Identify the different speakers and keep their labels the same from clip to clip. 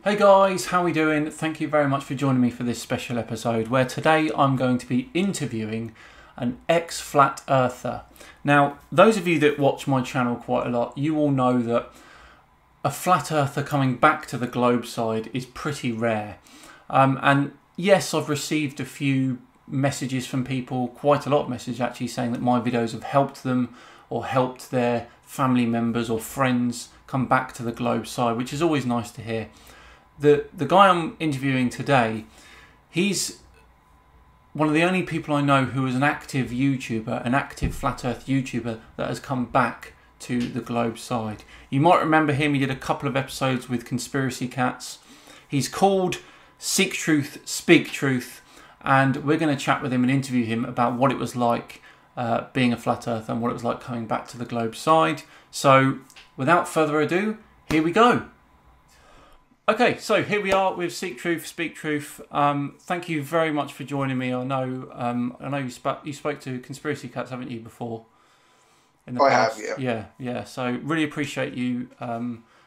Speaker 1: Hey guys, how are we doing? Thank you very much for joining me for this special episode where today I'm going to be interviewing an ex-flat earther. Now, those of you that watch my channel quite a lot, you all know that a flat earther coming back to the globe side is pretty rare. And yes, I've received a few messages from people, quite a lot of messages actually, saying that my videos have helped them or helped their family members or friends come back to the globe side, which is always nice to hear. The guy I'm interviewing today, he's one of the only people I know who is an active YouTuber, an active flat earth YouTuber that has come back to the globe side. You might remember him, he did a couple of episodes with Conspiracy Cats. He's called Seek Truth, Speak Truth, and we're going to chat with him and interview him about what it was like being a flat earther and what it was like coming back to the globe side. So without further ado, here we go. Okay, so here we are with Seek Truth, Speak Truth. Thank you very much for joining me. I know you spoke to Conspiracy Cats, haven't you, before? In the past?
Speaker 2: Have, yeah.
Speaker 1: Yeah. So really appreciate you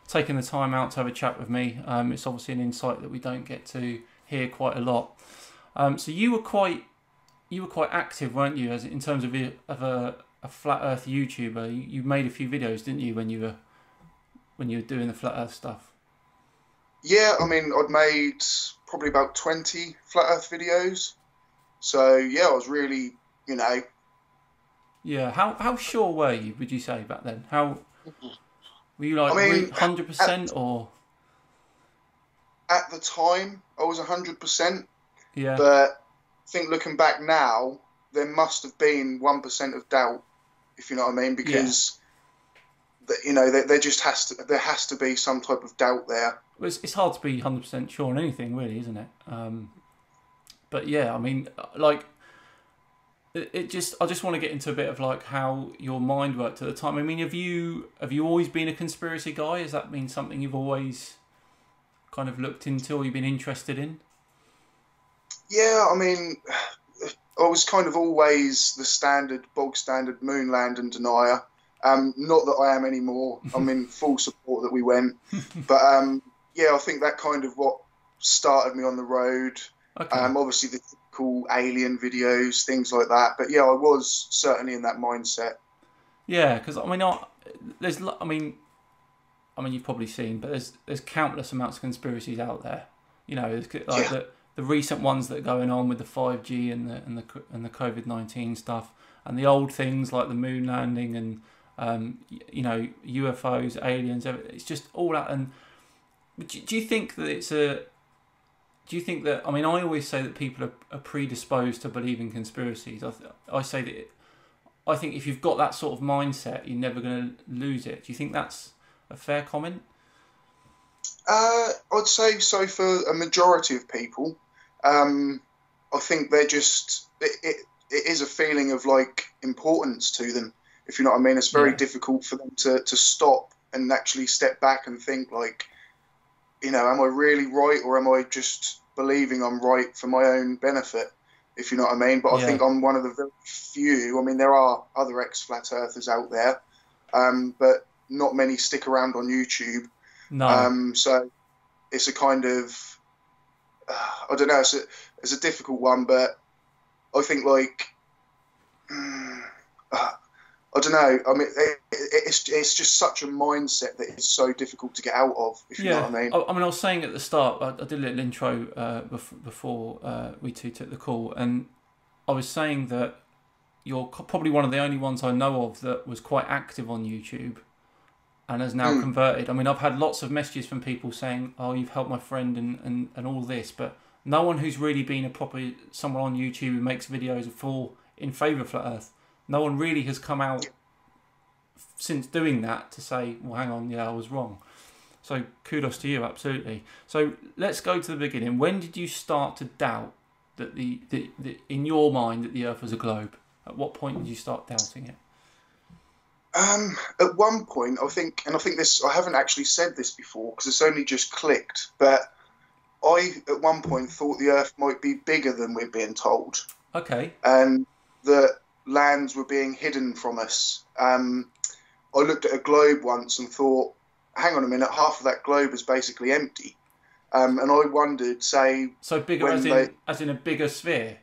Speaker 1: taking the time out to have a chat with me. It's obviously an insight that we don't get to hear quite a lot. So you were quite active, weren't you, as in terms of a flat Earth YouTuber? You made a few videos, didn't you, when you were doing the flat Earth stuff?
Speaker 2: Yeah, I mean, I'd made probably about 20 flat Earth videos. So, yeah, I was really,
Speaker 1: Yeah, how sure were you, would you say, back then? How were you, like,
Speaker 2: I mean,
Speaker 1: 100% or?
Speaker 2: At the time, I was 100%.
Speaker 1: Yeah.
Speaker 2: But I think looking back now, there must have been 1% of doubt, if you know what I mean, because, there just has to be some type of doubt there.
Speaker 1: Well, it's hard to be 100% sure on anything, really, isn't it? But yeah, I mean, like, I just want to get into a bit of like how your mind worked at the time. I mean, have you always been a conspiracy guy? Has that been something you've always kind of looked into or you've been interested in?
Speaker 2: Yeah, I mean, I was kind of always the bog standard moon landing denier. Not that I am anymore. I'm in full support that we went. But yeah, I think that kind of what started me on the road.
Speaker 1: Okay.
Speaker 2: Obviously the cool alien videos, things like that. But yeah, I was certainly in that mindset.
Speaker 1: Yeah, because I mean, you've probably seen, but there's countless amounts of conspiracies out there. You know, there's like the recent ones that are going on with the 5G and the COVID-19 stuff, and the old things like the moon landing and UFOs, aliens. It's just all out. And do you think that I mean, I always say that people are predisposed to believe in conspiracies. I say that I think if you've got that sort of mindset, you're never going to lose it. Do you think that's a fair comment?
Speaker 2: I'd say so for a majority of people. I think they're just it is a feeling of like importance to them, if you know what I mean. It's very difficult for them to stop and actually step back and think like, am I really right, or am I just believing I'm right for my own benefit, if you know what I mean? But I think I'm one of the very few. I mean, there are other ex-flat earthers out there, but not many stick around on YouTube.
Speaker 1: No.
Speaker 2: So it's a kind of, I don't know, it's a difficult one, but I think like, I don't know. I mean, it's just such a mindset that it's so difficult to get out of, if you know what I mean.
Speaker 1: I was saying at the start, I did a little intro before we two took the call, and I was saying that you're probably one of the only ones I know of that was quite active on YouTube and has now converted. I mean, I've had lots of messages from people saying, oh, you've helped my friend and all this, but no one who's really been someone on YouTube who makes videos in favour of Flat Earth. No one really has come out since doing that to say, well, hang on, I was wrong. So kudos to you, absolutely. So let's go to the beginning. When did you start to doubt that in your mind that the Earth was a globe? At what point did you start doubting it?
Speaker 2: At one point, I think this, I haven't actually said this before because it's only just clicked, but I at one point thought the Earth might be bigger than we're being told.
Speaker 1: Okay.
Speaker 2: And that lands were being hidden from us. I looked at a globe once and thought, hang on a minute, half of that globe is basically empty. And I wondered, say,
Speaker 1: So bigger
Speaker 2: when
Speaker 1: as in a bigger sphere,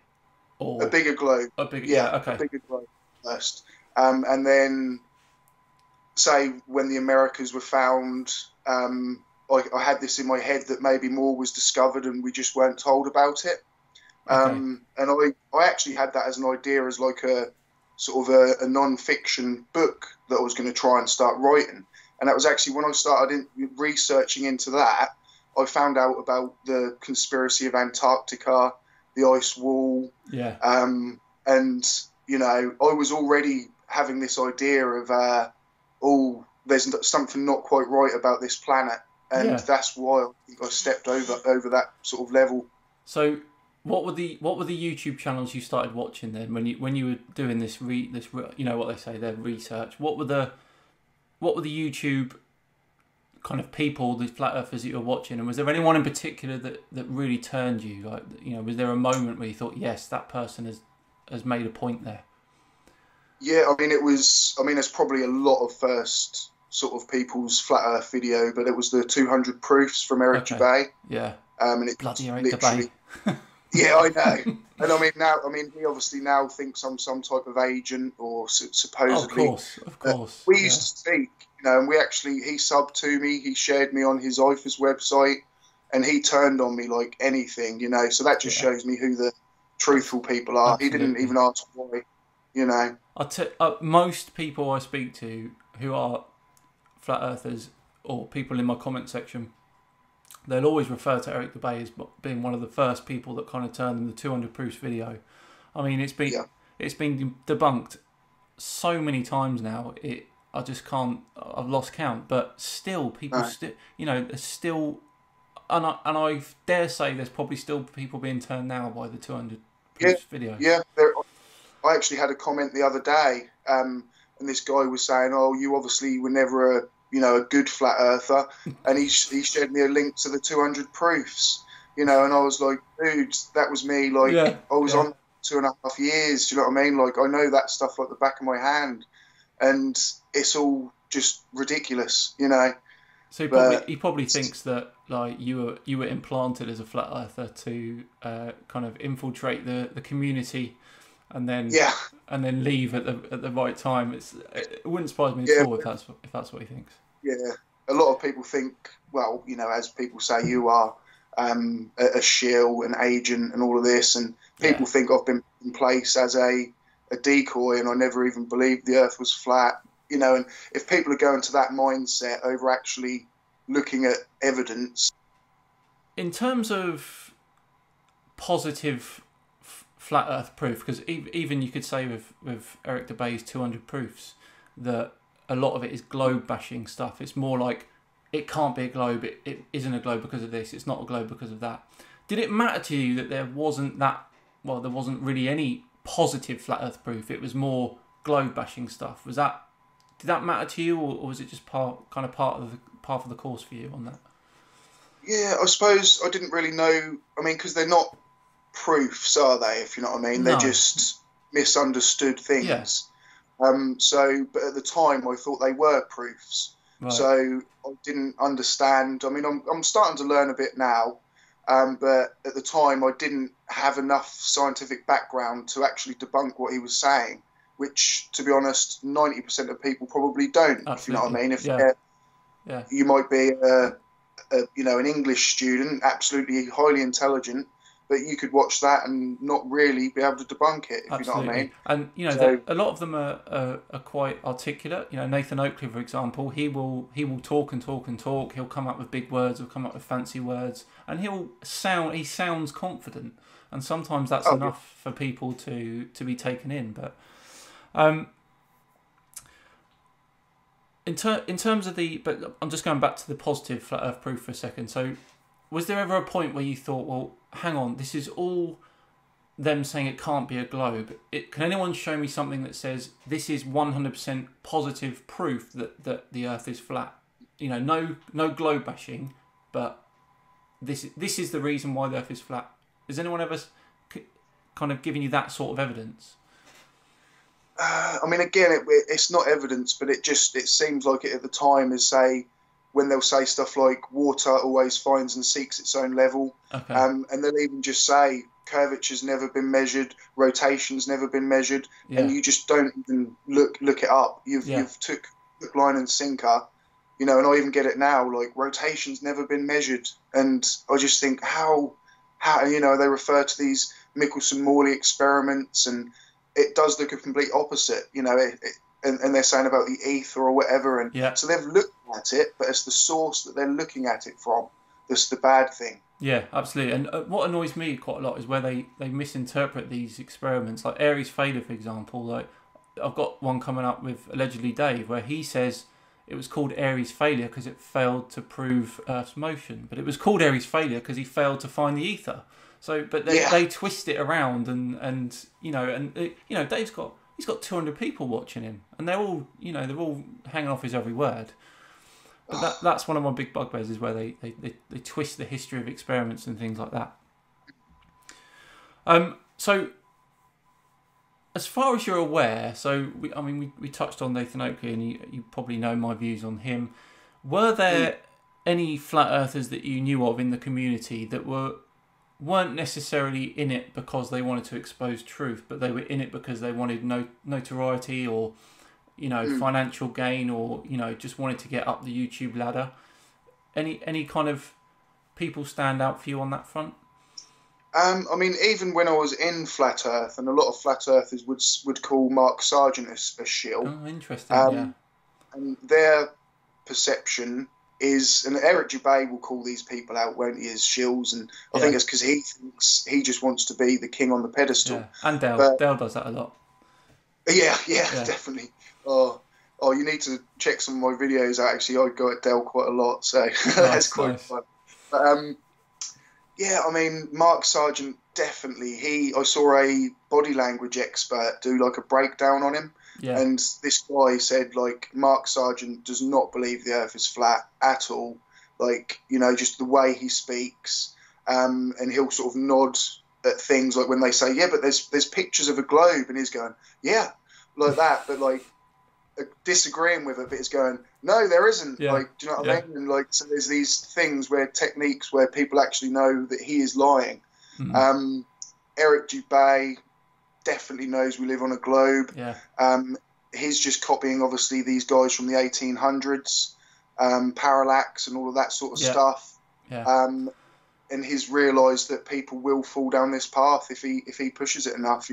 Speaker 2: a
Speaker 1: or
Speaker 2: bigger globe,
Speaker 1: a bigger,
Speaker 2: yeah,
Speaker 1: yeah,
Speaker 2: a
Speaker 1: okay,
Speaker 2: bigger globe first, and then say when the Americas were found, I had this in my head that maybe more was discovered and we just weren't told about it.
Speaker 1: okay,
Speaker 2: And I actually had that as an idea, as like a sort of a non-fiction book that I was going to try and start writing. And that was actually when I started researching into that, I found out about the conspiracy of Antarctica, the ice wall,
Speaker 1: yeah,
Speaker 2: and I was already having this idea of oh, there's something not quite right about this planet, and
Speaker 1: yeah.
Speaker 2: that's why I think I stepped over that sort of level.
Speaker 1: So what were the YouTube channels you started watching then when you were doing this you know what they say, their research? What were the YouTube kind of people, the flat earthers that you were watching, and was there anyone in particular that really turned you? Like, you know, was there a moment where you thought, yes, that person has made a point there?
Speaker 2: Yeah, I mean, there's probably a lot of first sort of people's flat Earth video, but it was the 200 proofs from Eric
Speaker 1: Okay.
Speaker 2: Dubay.
Speaker 1: Yeah.
Speaker 2: And it's
Speaker 1: Bloody Eric
Speaker 2: literally,
Speaker 1: Dubay.
Speaker 2: yeah, I know. And I mean, he obviously now thinks I'm some type of agent or supposedly.
Speaker 1: Of course.
Speaker 2: We used to speak, and he subbed to me, he shared me on his IFAS website, and he turned on me like anything, So that just shows me who the truthful people are.
Speaker 1: Absolutely.
Speaker 2: He didn't even ask why,
Speaker 1: Most people I speak to who are flat earthers or people in my comment section, they'll always refer to Eric Dubay as being one of the first people that kind of turned them the 200 proofs video. I mean, it's been debunked so many times now. I just can't. I've lost count. But still, people there's still, and I dare say there's probably still people being turned now by the 200 proofs video.
Speaker 2: Yeah, I actually had a comment the other day, and this guy was saying, "Oh, you obviously were never a good flat earther," and he shared me a link to the 200 proofs, and I was like, dude, that was me. Like, I was on 2.5 years. Do you know what I mean? Like, I know that stuff like the back of my hand, and it's all just ridiculous,
Speaker 1: So he probably thinks that like you were implanted as a flat earther to kind of infiltrate the community, and then leave at the right time. It wouldn't surprise me at all if that's what he thinks.
Speaker 2: Yeah, a lot of people think, well, as people say, you are a shill, an agent, and all of this, and people think I've been in place as a decoy, and I never even believed the Earth was flat. And if people are going to that mindset over actually looking at evidence.
Speaker 1: In terms of positive flat Earth proof, because even you could say with Eric Dubay's 200 proofs that a lot of it is globe bashing stuff. It's more like it can't be a globe, it isn't a globe because of this, it's not a globe because of that. Did it matter to you that there wasn't really any positive flat Earth proof? It was more globe bashing stuff. Did that matter to you, or was it just part of the course for you on that?
Speaker 2: Yeah, I suppose I didn't really know. I mean, because they're not proofs, are they? If you know what I mean,
Speaker 1: No.
Speaker 2: They're just misunderstood things.
Speaker 1: Yeah.
Speaker 2: But at the time, I thought they were proofs.
Speaker 1: Right.
Speaker 2: So I didn't understand. I mean, I'm starting to learn a bit now, but at the time, I didn't have enough scientific background to actually debunk what he was saying. Which, to be honest, 90% of people probably don't.
Speaker 1: Absolutely.
Speaker 2: If you know what I mean. You might be an English student, absolutely highly intelligent, but you could watch that and not really be able to debunk it. If
Speaker 1: Absolutely.
Speaker 2: You know what I mean.
Speaker 1: And a lot of them are quite articulate. Nathan Oakley, for example, he will talk and talk and talk. He'll come up with big words. He'll come up with fancy words, and he sounds confident. And sometimes that's enough for people to be taken in, but. In terms of but I'm just going back to the positive flat Earth proof for a second. So, was there ever a point where you thought, well, hang on, this is all them saying it can't be a globe? Can anyone show me something that says this is 100% positive proof that the Earth is flat? No globe bashing, but this is the reason why the Earth is flat. Has anyone ever kind of given you that sort of evidence?
Speaker 2: I mean, again, it's not evidence, but it seems like it at the time is, say, when they'll say stuff like water always finds and seeks its own level.
Speaker 1: Okay.
Speaker 2: And they'll even just say curvature's never been measured, rotation's never been measured, and you just don't even look it up. You've took hook, line and sinker, you know, and I even get it now, like rotation's never been measured. And I just think how you know, they refer to these Michelson-Morley experiments, and it does look a complete opposite, you know, and they're saying about the ether or whatever, and so they've looked at it, but it's the source that they're looking at it from that's the bad thing.
Speaker 1: Yeah, absolutely. And what annoys me quite a lot is where they misinterpret these experiments, like Airy's failure, for example. Like, I've got one coming up with allegedly Dave, where he says it was called Airy's failure because it failed to prove Earth's motion, but it was called Airy's failure because he failed to find the ether. So, but they twist it around, and you know, Dave's got 200 people watching him, and they're all hanging off his every word. But that's one of my big bugbears, is where they twist the history of experiments and things like that. So as far as you're aware, we touched on Nathan Oakley, and you probably know my views on him. Were there any flat earthers that you knew of in the community that weren't necessarily in it because they wanted to expose truth, but they were in it because they wanted notoriety, or financial gain, or just wanted to get up the YouTube ladder? Any kind of people stand out for you on that front?
Speaker 2: I mean, even when I was in Flat Earth, and a lot of Flat Earthers would call Mark Sargent a shill.
Speaker 1: Oh, interesting.
Speaker 2: And their perception is, and Eric Dubay will call these people out, won't he, as shills, and I think it's because he thinks he just wants to be the king on the pedestal.
Speaker 1: Yeah. And Dale does that a lot.
Speaker 2: Yeah, definitely. Oh, you need to check some of my videos out. Actually, I go at Dell quite a lot, so that's quite fun. But I mean, Mark Sargent, definitely. I saw a body language expert do like a breakdown on him, and this guy said, like, Mark Sargent does not believe the Earth is flat at all. Like, just the way he speaks, and he'll sort of nod at things, like when they say, yeah, but there's pictures of a globe, and he's going, yeah, like that, but like disagreeing with it, but it's going, no, there isn't. Like, do you know what I mean? And like, so there's these things techniques where people actually know that he is lying. Eric Dubay definitely knows we live on a globe. He's just copying, obviously, these guys from the 1800s, parallax and all of that sort of stuff. And he's realised that people will fall down this path if he pushes it enough,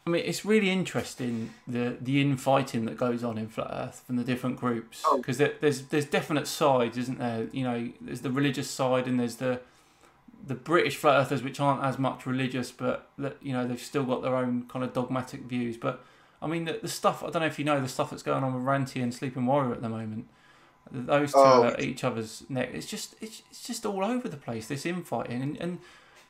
Speaker 1: I mean, it's really interesting, the infighting that goes on in Flat Earth from the different groups, because there's definite sides, isn't there? There's the religious side, and there's the British Flat Earthers, which aren't as much religious, but they've still got their own kind of dogmatic views. But I mean, the stuff, I don't know if you know, the stuff that's going on with Ranty and Sleeping Warrior at the moment. Those two are at each other's neck. It's just all over the place, this infighting, and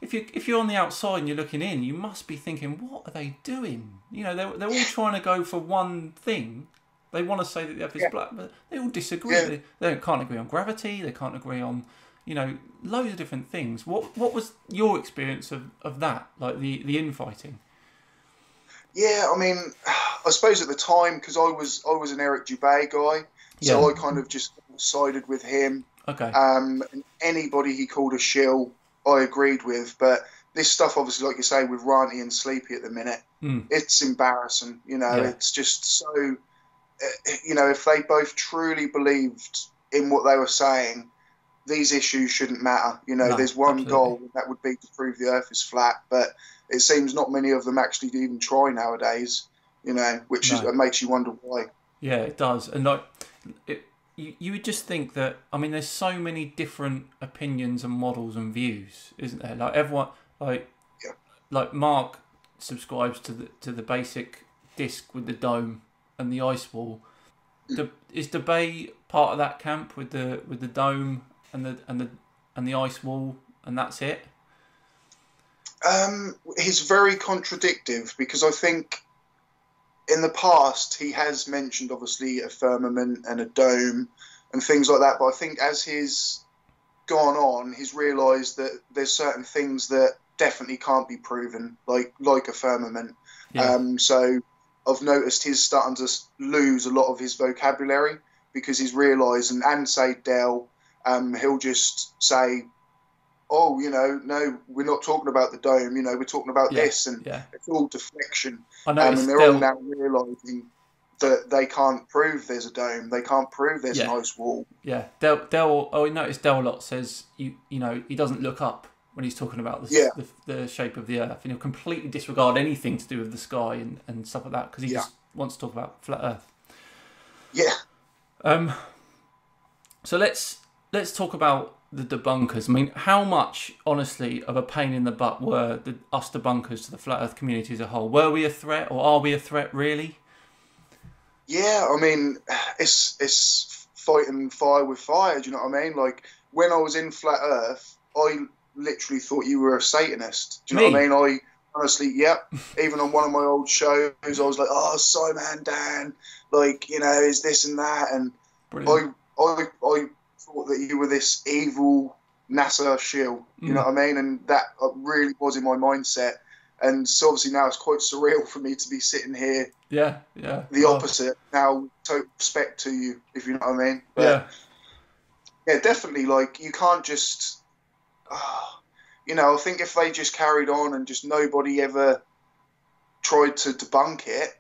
Speaker 1: if you're on the outside and you're looking in, you must be thinking, what are they doing? They're all trying to go for one thing. They want to say that the Earth is black, but they all disagree. They can't agree on gravity. They can't agree on, loads of different things. What was your experience of that, like the infighting?
Speaker 2: Yeah, I mean, I suppose at the time, because I was an Eric Dubay guy, so I kind of just sided with him.
Speaker 1: Okay.
Speaker 2: And anybody he called a shill, I agreed with. But this stuff, obviously, like you say, with Ranty and Sleepy at the minute, it's embarrassing. It's just so. If they both truly believed in what they were saying, these issues shouldn't matter. There's one goal, and that would be to prove the Earth is flat. But it seems not many of them actually even try nowadays. Which makes you wonder why.
Speaker 1: Yeah, it does. And you would just think that, I mean, there's so many different opinions and models and views, isn't there? Like everyone, like Mark subscribes to the basic disc with the dome and the ice wall. Is Dubay part of that camp with the dome and the ice wall, and that's it?
Speaker 2: He's very contradictive, because I think in the past he has mentioned, obviously, a firmament and a dome and things like that, but I think as he's gone on, he's realised that there's certain things that definitely can't be proven, like a firmament. So I've noticed he's starting to lose a lot of his vocabulary, because he's realised, and say Dell, he'll just say, oh, no, we're not talking about the dome, we're talking about this, and it's all deflection.
Speaker 1: I know,
Speaker 2: and they're all now realising that they can't prove there's a dome, they can't prove there's an ice wall.
Speaker 1: Yeah, Dell. I noticed Dell a lot says he doesn't look up when he's talking about the shape of the Earth, and he'll completely disregard anything to do with the sky and stuff like that because he just wants to talk about flat Earth.
Speaker 2: Yeah.
Speaker 1: So let's talk about the debunkers. I mean, how much, honestly, of a pain in the butt were us debunkers to the flat Earth community as a whole? Were we a threat, or are we a threat, really?
Speaker 2: Yeah, I mean, it's fighting fire with fire. Do you know what I mean? Like, when I was in flat Earth, I literally thought you were a Satanist. Do you know what I mean? I honestly, even on one of my old shows, I was like, oh, Simon Dan, like, is this and that, and I thought that you were this evil NASA shill, you know what I mean? And that really was in my mindset. And so obviously now it's quite surreal for me to be sitting here.
Speaker 1: Yeah.
Speaker 2: The opposite. Now, total respect to you, if you know what I mean. But, yeah, definitely, like, you can't just, I think if they just carried on and just nobody ever tried to debunk it,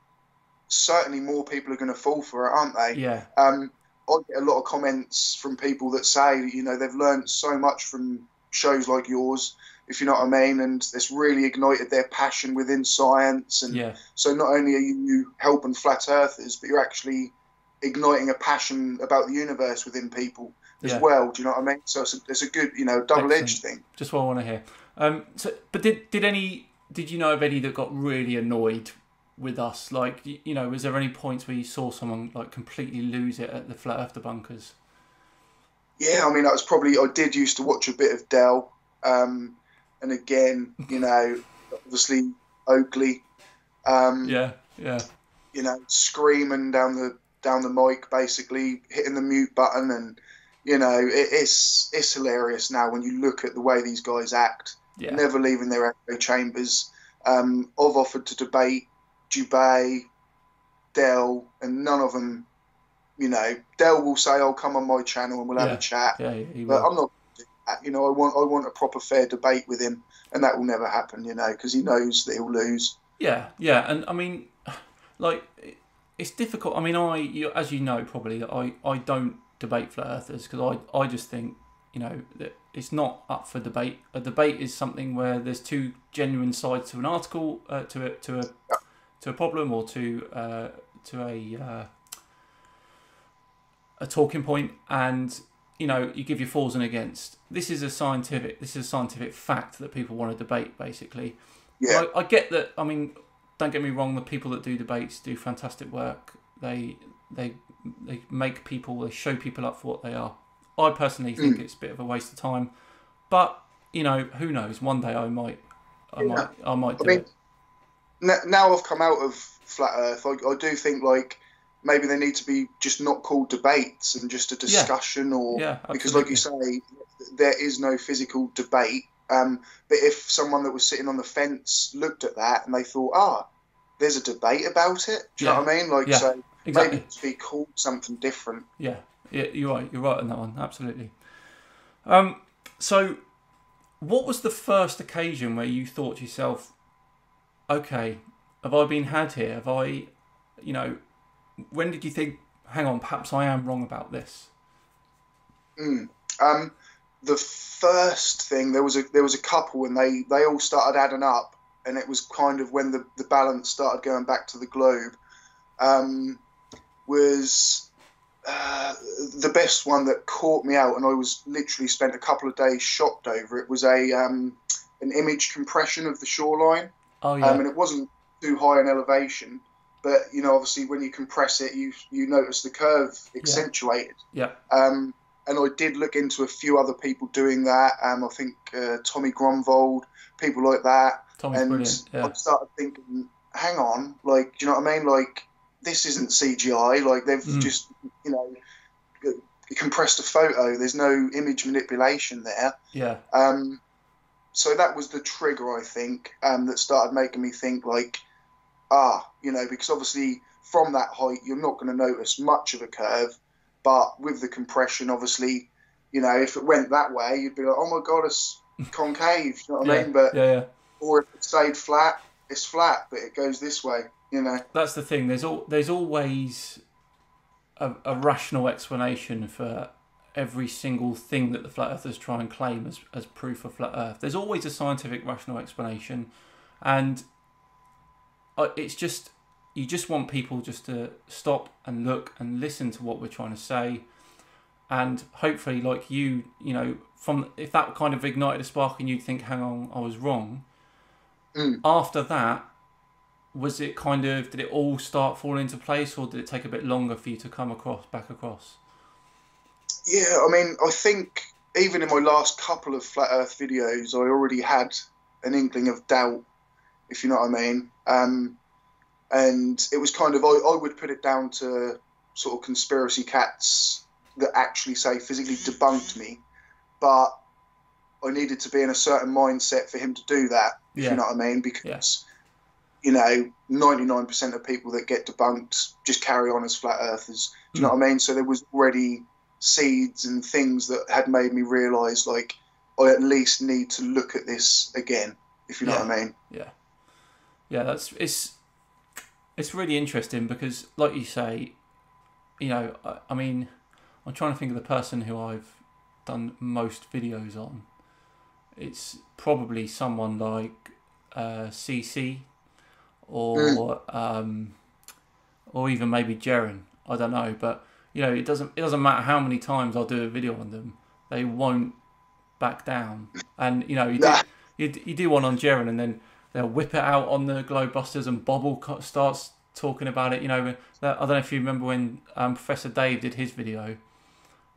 Speaker 2: certainly more people are going to fall for it, aren't they?
Speaker 1: Yeah.
Speaker 2: I get a lot of comments from people that say, they've learned so much from shows like yours, if you know what I mean, and it's really ignited their passion within science. And so not only are you helping flat earthers, but you're actually igniting a passion about the universe within people as well. Do you know what I mean? So it's a good, double-edged thing.
Speaker 1: Just what I want to hear. But did you know of any that got really annoyed with us? Like, was there any points where you saw someone like completely lose it at the flat earth debunkers?
Speaker 2: Yeah, I mean, I did used to watch a bit of Dell, and again, obviously Oakley, screaming down the mic, basically hitting the mute button, and it's hilarious now when you look at the way these guys act, never leaving their echo chambers. I've offered to debate Dubay, Dell, and none of them, Dell will say, "I'll come on my channel and we'll have a chat."
Speaker 1: Yeah,
Speaker 2: but I'm not. I want a proper fair debate with him, and that will never happen. Because he knows that he'll lose.
Speaker 1: Yeah, and I mean, like, it's difficult. I mean, as you know, probably I don't debate flat earthers because I just think that it's not up for debate. A debate is something where there's two genuine sides to an article, to a problem, or to a talking point, and you give your fors and against. This is a scientific fact that people want to debate, basically.
Speaker 2: Yeah.
Speaker 1: I get that. I mean, don't get me wrong. The people that do debates do fantastic work. They make people. They show people up for what they are. I personally think it's a bit of a waste of time, but who knows? One day I might do it.
Speaker 2: Now I've come out of flat Earth, I do think like maybe they need to be just not called debates and just a discussion, because like you say, there is no physical debate. But if someone that was sitting on the fence looked at that and they thought, there's a debate about it, do you know what I mean? Like, so
Speaker 1: exactly.
Speaker 2: Maybe to be called something different.
Speaker 1: Yeah, you're right. You're right on that one. Absolutely. So, what was the first occasion where you thought to yourself, okay, have I been had here? Have I, when did you think, hang on, perhaps I am wrong about this?
Speaker 2: The first thing, there was a couple, and they all started adding up, and it was kind of when the balance started going back to the globe. Was the best one that caught me out, and I was literally spent a couple of days shocked over it. Was an image compression of the shoreline.
Speaker 1: Oh yeah.
Speaker 2: And it wasn't too high in elevation, but obviously when you compress it, you notice the curve accentuated.
Speaker 1: Yeah.
Speaker 2: And I did look into a few other people doing that. I think Tommy Gromvold, people like that.
Speaker 1: Tommy's brilliant. Yeah.
Speaker 2: I started thinking, hang on, like, do you know what I mean? Like, this isn't CGI. Like, they've just, compressed a photo. There's no image manipulation there.
Speaker 1: Yeah.
Speaker 2: So that was the trigger, I think, that started making me think, like, because obviously from that height you're not going to notice much of a curve. But with the compression, obviously, you know, if it went that way, you'd be like, oh my God, it's concave. You know what I mean? But or if it stayed flat, it's flat, but it goes this way. You know,
Speaker 1: that's the thing. There's always a rational explanation for every single thing that the flat earthers try and claim as proof of flat earth. There's always a scientific rational explanation, and it's just, you just want people just to stop and look and listen to what we're trying to say, and hopefully, like you know, if that kind of ignited a spark and you'd think, hang on, I was wrong. After that, was it kind of, did it all start falling into place, or did it take a bit longer for you to come back across?
Speaker 2: Yeah, I mean, I think even in my last couple of flat Earth videos, I already had an inkling of doubt, if you know what I mean. And it was kind of, I would put it down to sort of conspiracy cats that actually say physically debunked me, but I needed to be in a certain mindset for him to do that, if you know what I mean, because, you know, 99% of people that get debunked just carry on as flat earthers. Do you know what I mean? So there was already seeds and things that had made me realise, like, I at least need to look at this again, if you know what I mean.
Speaker 1: Yeah, it's really interesting because, like you say, you know, I mean, I'm trying to think of the person who I've done most videos on. It's probably someone like CC or even maybe Jaren. I don't know, but you know, it doesn't matter how many times I'll do a video on them, they won't back down. And you know, you do one on Jaren, and then they'll whip it out on the Globebusters, and Bobble starts talking about it. You know, I don't know if you remember when Professor Dave did his video,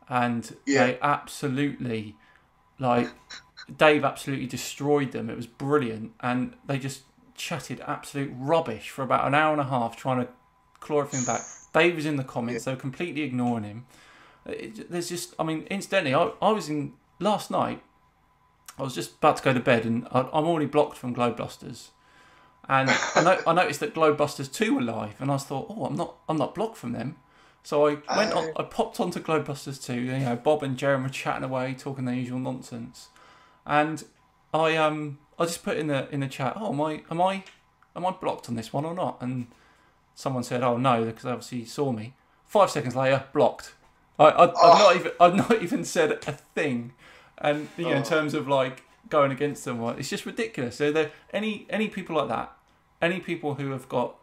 Speaker 1: and they absolutely, like, Dave absolutely destroyed them. It was brilliant, and they just chatted absolute rubbish for about an hour and a half trying to claw everything back. Dave was in the comments, they were completely ignoring him. There's just, I mean, incidentally, I was in last night. I was just about to go to bed, and I'm already blocked from Globebusters, and I noticed that Globebusters 2 were live, and I thought, oh, I'm not blocked from them. So I went on, I popped onto Globebusters 2. You know, Bob and Jeremy were chatting away, talking their usual nonsense, and I just put in the chat, oh, am I blocked on this one or not? And someone said, oh no, because they obviously saw me. 5 seconds later, blocked. I've not even said a thing. And you know, in terms of like going against them, it's just ridiculous. So there any people like that, any people who have got,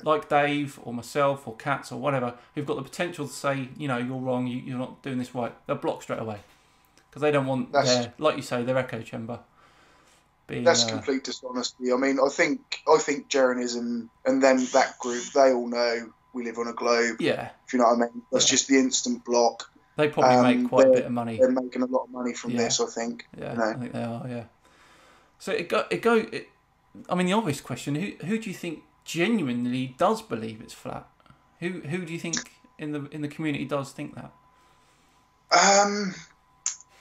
Speaker 1: like Dave or myself or Cats or whatever, who've got the potential to say, you know, you're wrong, you're not doing this right, they're blocked straight away because they don't want their, like you say, their echo chamber.
Speaker 2: That's complete dishonesty. I mean, I think Jeranism and then that group, they all know we live on a globe.
Speaker 1: Yeah.
Speaker 2: If you know what I mean. That's just the instant block.
Speaker 1: They probably make quite a bit of money.
Speaker 2: They're making a lot of money from this, I think.
Speaker 1: Yeah,
Speaker 2: you know?
Speaker 1: I think they are. Yeah. So I mean, the obvious question: who do you think genuinely does believe it's flat? Who do you think in the community does think that?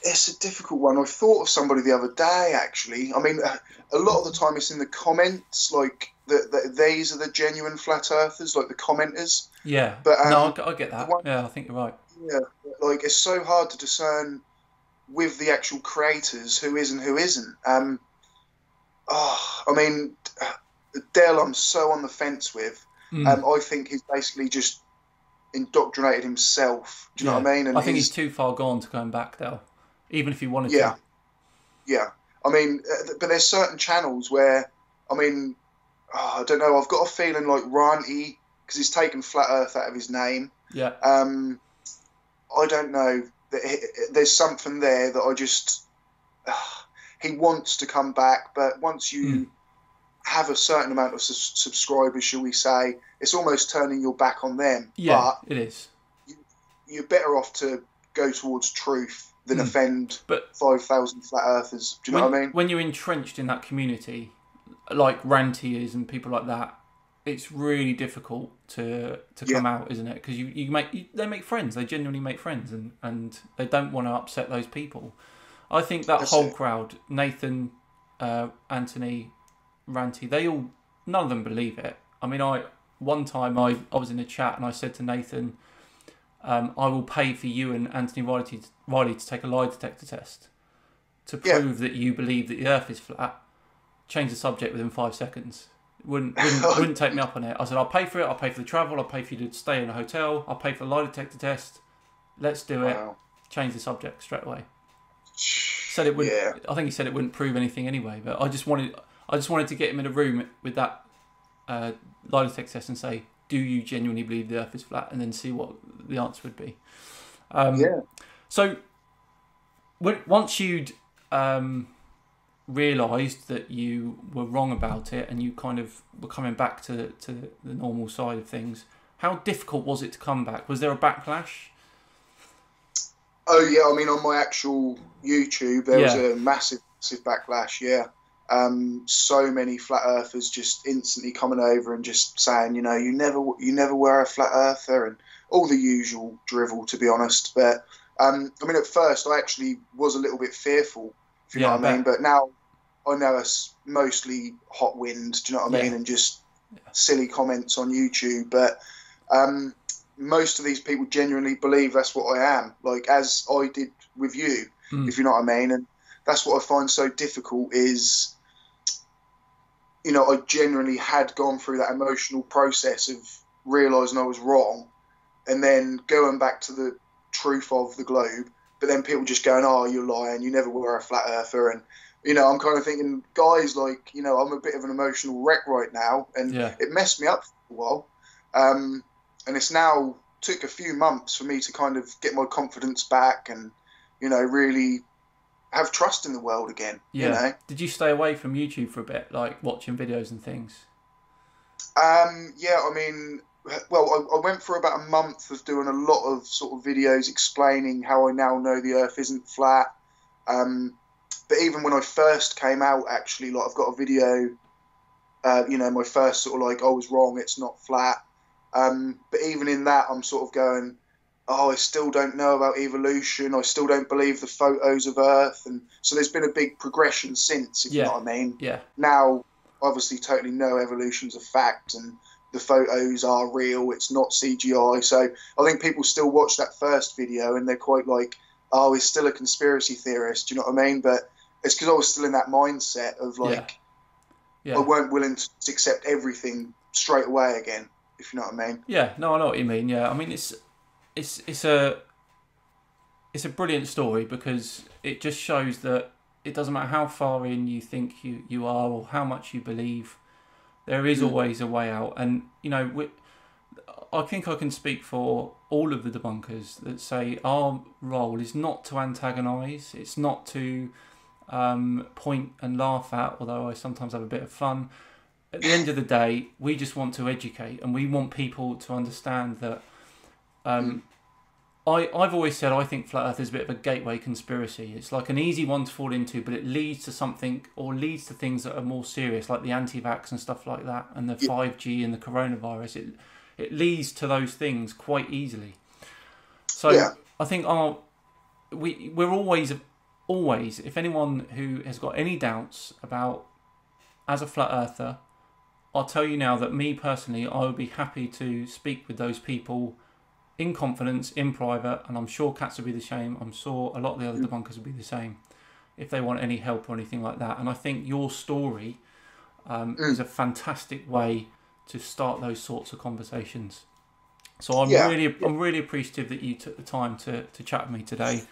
Speaker 2: It's a difficult one. I thought of somebody the other day, actually. I mean, a lot of the time it's in the comments, like these are the genuine flat earthers, like the commenters.
Speaker 1: Yeah. But no, I get that. I think you're right.
Speaker 2: Yeah, like it's so hard to discern with the actual creators who is and who isn't. I mean, Dell, I'm so on the fence with. I think he's basically just indoctrinated himself. Do you know what I mean? And
Speaker 1: I think he's too far gone to going back, Dell. Even if he wanted to.
Speaker 2: Yeah. I mean, but there's certain channels where, I mean, I don't know. I've got a feeling like Ranty, because he's taken Flat Earth out of his name.
Speaker 1: Yeah.
Speaker 2: I don't know. There's something there that I just... he wants to come back, but once you have a certain amount of subscribers, shall we say, it's almost turning your back on them.
Speaker 1: Yeah, but it is.
Speaker 2: You're better off to go towards truth than offend 5,000 flat earthers. Do you know what I mean?
Speaker 1: When you're entrenched in that community, like Ranty is and people like that, it's really difficult to come out, isn't it? Because they make friends. They genuinely make friends, and they don't want to upset those people. I think that whole crowd, Nathan, Anthony, Ranty, none of them believe it. I mean, one time I was in a chat and I said to Nathan, I will pay for you and Anthony Riley to take a lie detector test to prove that you believe that the Earth is flat. Change the subject within 5 seconds. Wouldn't take me up on it. I said, I'll pay for it. I'll pay for the travel. I'll pay for you to stay in a hotel. I'll pay for the lie detector test. Let's do it. Change the subject straight away. Said it wouldn't. Yeah. I think he said it wouldn't prove anything anyway. But I just wanted to get him in a room with that lie detector test and say, do you genuinely believe the Earth is flat? And then see what the answer would be. So once you'd realised that you were wrong about it and you kind of were coming back to the normal side of things, how difficult was it to come back? Was there a backlash?
Speaker 2: Oh yeah, I mean on my actual YouTube there was a massive backlash. Yeah, so many flat earthers just instantly coming over and just saying, you know, you never were a flat earther and all the usual drivel, to be honest. But I mean, at first I actually was a little bit fearful, if you know what I mean. But now I know it's mostly hot wind, do you know what I mean, and just silly comments on YouTube. But most of these people genuinely believe that's what I am, like as I did with you, if you know what I mean. And that's what I find so difficult is, you know, I genuinely had gone through that emotional process of realising I was wrong and then going back to the truth of the globe, but then people just going, oh, you're lying, you never were a flat earther. And, you know, I'm kind of thinking, guys, like, you know, I'm a bit of an emotional wreck right now, and it messed me up for a while. And it's now took a few months for me to kind of get my confidence back and, you know, really have trust in the world again.
Speaker 1: Yeah.
Speaker 2: You know?
Speaker 1: Did you stay away from YouTube for a bit, like watching videos and things?
Speaker 2: Yeah, I mean, well, I went for about a month of doing a lot of sort of videos explaining how I now know the Earth isn't flat. But even when I first came out, actually, like I've got a video, you know, my first sort of like, I was wrong, it's not flat. But even in that, I'm sort of going, oh, I still don't know about evolution. I still don't believe the photos of Earth. And so there's been a big progression since, if you know what I mean.
Speaker 1: Yeah.
Speaker 2: Now, obviously, totally know evolution's a fact and the photos are real. It's not CGI. So I think people still watch that first video and they're quite like, oh, he's still a conspiracy theorist. Do you know what I mean? But it's because I was still in that mindset of like, I weren't willing to accept everything straight away again, if you know what I mean.
Speaker 1: Yeah, no, I know what you mean. Yeah, I mean it's a brilliant story because it just shows that it doesn't matter how far in you think you are or how much you believe, there is always a way out. And you know, I think I can speak for all of the debunkers that say our role is not to antagonise, it's not to point and laugh at, although I sometimes have a bit of fun. At the end of the day, we just want to educate, and we want people to understand that. I've always said I think Flat Earth is a bit of a gateway conspiracy. It's like an easy one to fall into, but it leads to something, or leads to things that are more serious, like the anti-vax and stuff like that, and the 5G and the coronavirus. It leads to those things quite easily. So I think we're always, if anyone who has got any doubts about, as a Flat Earther, I'll tell you now that me personally, I would be happy to speak with those people in confidence, in private, and I'm sure Katz would be the same. I'm sure a lot of the other debunkers would be the same if they want any help or anything like that. And I think your story is a fantastic way to start those sorts of conversations. So I'm really appreciative that you took the time to chat with me today.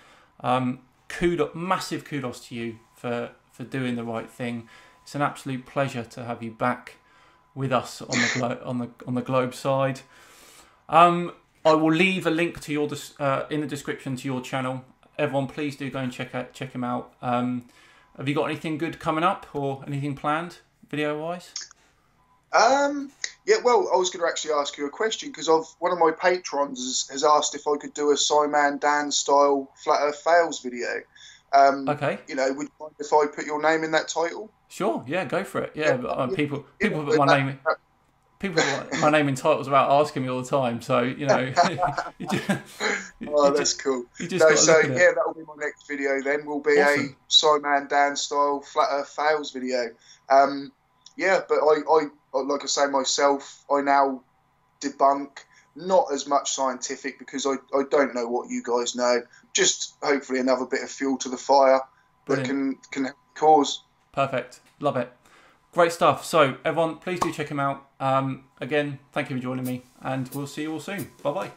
Speaker 1: Massive kudos to you for doing the right thing. It's an absolute pleasure to have you back with us on the Globe side. I will leave a link to your in the description to your channel. Everyone, please do go and check him out. Have you got anything good coming up or anything planned video wise?
Speaker 2: Yeah, well, I was going to actually ask you a question because one of my patrons has asked if I could do a Simon Dan style Flat Earth Fails video.
Speaker 1: Okay.
Speaker 2: You know, would you mind if I put your name in that title?
Speaker 1: Sure. Yeah, go for it. Yeah, people put my name. People put my name in titles without asking me all the time. So you know.
Speaker 2: That's cool.
Speaker 1: That
Speaker 2: will be my next video. Then will be
Speaker 1: awesome.
Speaker 2: A Simon Dan style Flat Earth Fails video. Yeah, but I like I say myself, I now debunk not as much scientific because I don't know what you guys know. Just hopefully another bit of fuel to the fire that can help the cause.
Speaker 1: Perfect. Love it. Great stuff. So everyone, please do check him out. Again, thank you for joining me, and we'll see you all soon. Bye-bye.